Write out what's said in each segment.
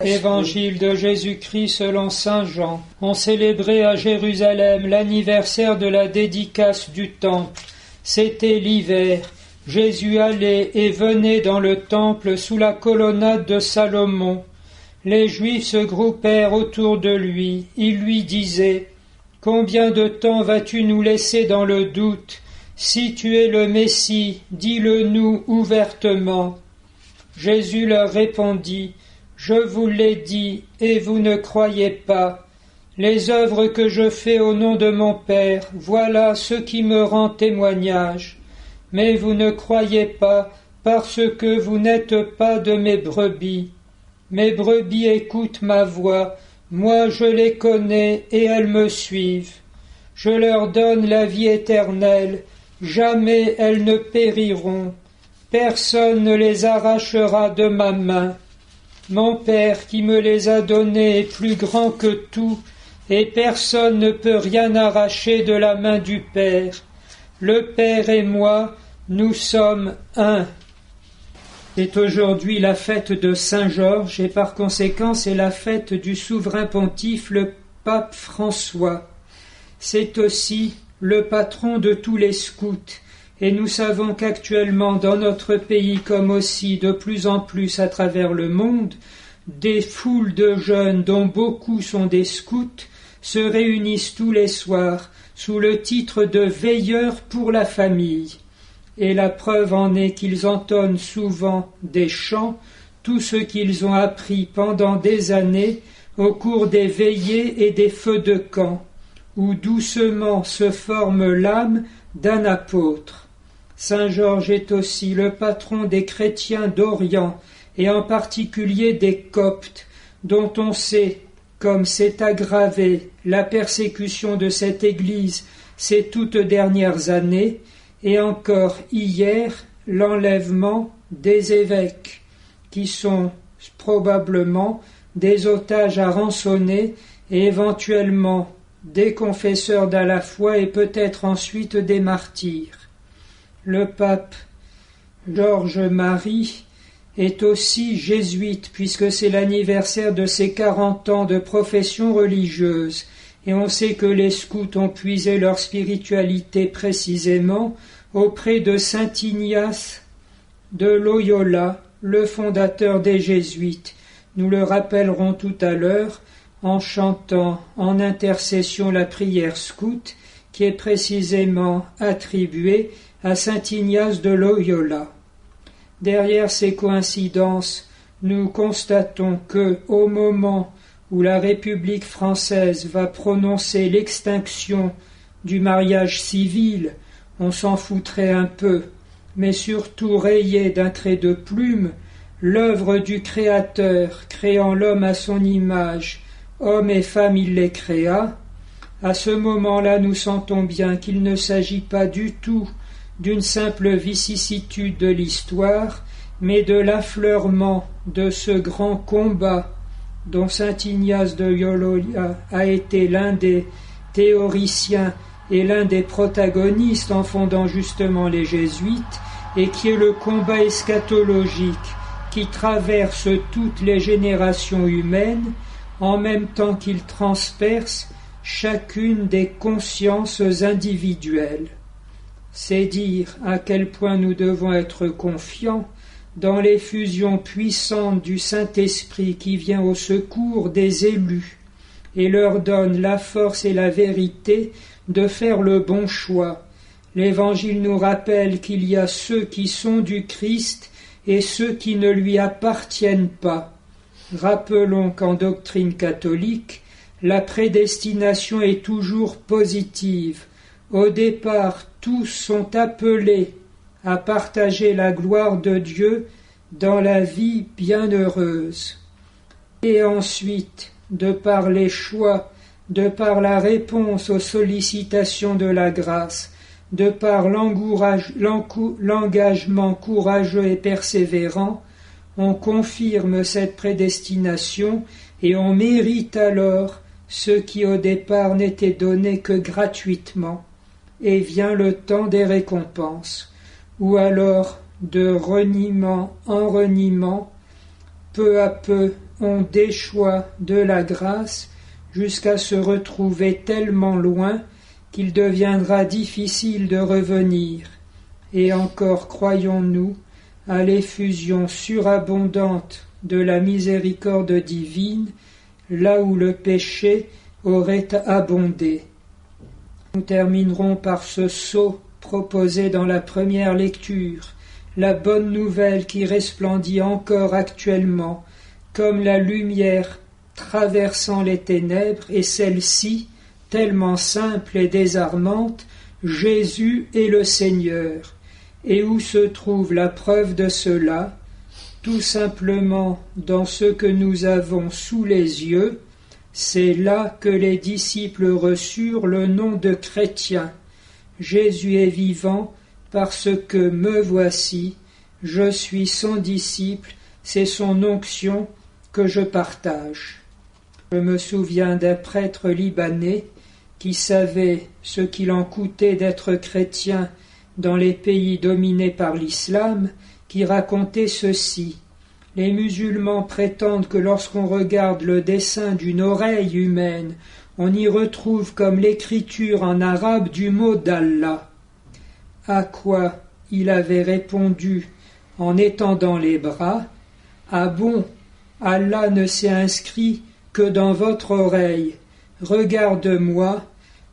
Évangile de Jésus-Christ selon saint Jean. On célébrait à Jérusalem l'anniversaire de la dédicace du temple. C'était l'hiver. Jésus allait et venait dans le temple sous la colonnade de Salomon. Les Juifs se groupèrent autour de lui. Ils lui disaient : « Combien de temps vas-tu nous laisser dans le doute ? Si tu es le Messie, dis-le-nous ouvertement. » Jésus leur répondit : « Je vous l'ai dit, et vous ne croyez pas. Les œuvres que je fais au nom de mon Père, voilà ce qui me rend témoignage. Mais vous ne croyez pas, parce que vous n'êtes pas de mes brebis. Mes brebis écoutent ma voix, moi je les connais, et elles me suivent. Je leur donne la vie éternelle, jamais elles ne périront. Personne ne les arrachera de ma main. Mon Père qui me les a donnés est plus grand que tout, et personne ne peut rien arracher de la main du Père. Le Père et moi, nous sommes un. » C'est aujourd'hui la fête de Saint Georges, et par conséquent c'est la fête du souverain pontife, le pape François. C'est aussi le patron de tous les scouts, et nous savons qu'actuellement dans notre pays, comme aussi de plus en plus à travers le monde, des foules de jeunes, dont beaucoup sont des scouts, se réunissent tous les soirs sous le titre de veilleurs pour la famille. Et la preuve en est qu'ils entonnent souvent des chants, tout ce qu'ils ont appris pendant des années au cours des veillées et des feux de camp, où doucement se forme l'âme d'un apôtre. Saint Georges est aussi le patron des chrétiens d'Orient, et en particulier des Coptes, dont on sait, comme s'est aggravée la persécution de cette Église ces toutes dernières années, et encore hier l'enlèvement des évêques, qui sont probablement des otages à rançonner et éventuellement des confesseurs d'à la foi et peut-être ensuite des martyrs. Le pape Georges-Marie est aussi jésuite, puisque c'est l'anniversaire de ses 40 ans de profession religieuse, et on sait que les scouts ont puisé leur spiritualité précisément auprès de saint Ignace de Loyola, le fondateur des Jésuites. Nous le rappellerons tout à l'heure en chantant en intercession la prière scout, qui est précisément attribuée à saint Ignace de Loyola. Derrière ces coïncidences, nous constatons que, au moment où la République française va prononcer l'extinction du mariage civil, on s'en foutrait un peu, mais surtout rayer d'un trait de plume l'œuvre du Créateur, créant l'homme à son image, homme et femme il les créa. À ce moment-là, nous sentons bien qu'il ne s'agit pas du tout d'une simple vicissitude de l'histoire, mais de l'affleurement de ce grand combat dont saint Ignace de Loyola a été l'un des théoriciens et l'un des protagonistes en fondant justement les Jésuites, et qui est le combat eschatologique qui traverse toutes les générations humaines en même temps qu'il transperce chacune des consciences individuelles. C'est dire à quel point nous devons être confiants dans l'effusion puissante du Saint-Esprit qui vient au secours des élus et leur donne la force et la vérité de faire le bon choix. L'Évangile nous rappelle qu'il y a ceux qui sont du Christ et ceux qui ne lui appartiennent pas. Rappelons qu'en doctrine catholique, la prédestination est toujours positive. Au départ, tous sont appelés à partager la gloire de Dieu dans la vie bienheureuse. Et ensuite, de par les choix, de par la réponse aux sollicitations de la grâce, de par l'engagement courageux et persévérant, on confirme cette prédestination et on mérite alors ce qui au départ n'était donné que gratuitement. Et vient le temps des récompenses, où alors, de reniement en reniement, peu à peu on déchoit de la grâce jusqu'à se retrouver tellement loin qu'il deviendra difficile de revenir. Et encore croyons-nous à l'effusion surabondante de la miséricorde divine, là où le péché aurait abondé. Nous terminerons par ce sceau proposé dans la première lecture, la bonne nouvelle qui resplendit encore actuellement, comme la lumière traversant les ténèbres, et celle-ci, tellement simple et désarmante, Jésus est le Seigneur. Et où se trouve la preuve de cela? Tout simplement dans ce que nous avons sous les yeux. C'est là que les disciples reçurent le nom de chrétiens. Jésus est vivant parce que me voici, je suis son disciple, c'est son onction que je partage. Je me souviens d'un prêtre libanais qui savait ce qu'il en coûtait d'être chrétien dans les pays dominés par l'islam, qui racontait ceci. Les musulmans prétendent que lorsqu'on regarde le dessin d'une oreille humaine, on y retrouve comme l'écriture en arabe du mot d'Allah. À quoi il avait répondu en étendant les bras, « Ah bon, Allah ne s'est inscrit que dans votre oreille. Regarde-moi,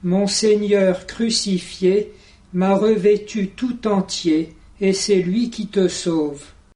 mon Seigneur crucifié m'a revêtu tout entier, et c'est lui qui te sauve. »